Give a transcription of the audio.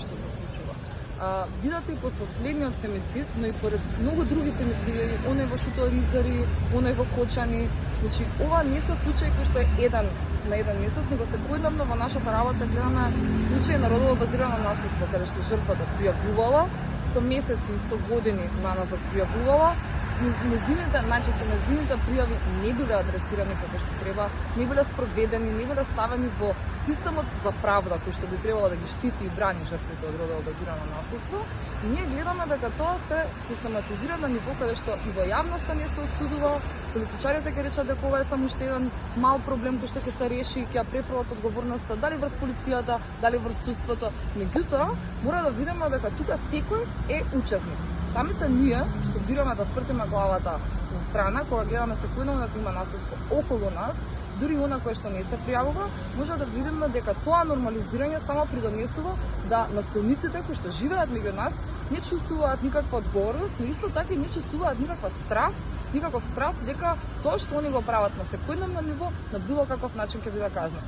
што се случува. Видате и под последниот фемицид, но и поред многу други фемициди, оној во Шутови Мизари, оној во Кочани, значи ова не се случаи кои што е еден на еден месец, него секојдневно во нашата работа гледаме случаи на родово базирано насилство, каде што жртвата пријавувала, со месеци и со години наназад пријавувала, нејзините пријави не биле адресирани како што треба, не биле спроведени, не биле ставени во системот за правда кој што би требало да ги штити и брани жртвите од родово базирано насилство. И ние гледаме дека тоа се систематизира на ниво каде што и во јавноста не се осудува, политичарите ќе речат дека ова е само уште еден мал проблем кој што ќе се реши и ќе ја префрлат одговорноста дали врз полицијата, дали врз судството. Меѓутоа, мора да видиме дека тука секој е учесник. Самите ние што бираме да свртиме главата на страна, кога гледаме секојдневно дека има насилство околу нас, дури она кое што не се пријавува, може да видиме дека тоа нормализирање само придонесува да насилниците кои што живеат меѓу нас не чувствуваат никаква одговорност, но исто така и не чувствуваат никаков страв дека тоа што они го прават на секојдневно ниво на било каков начин ќе биде казнено.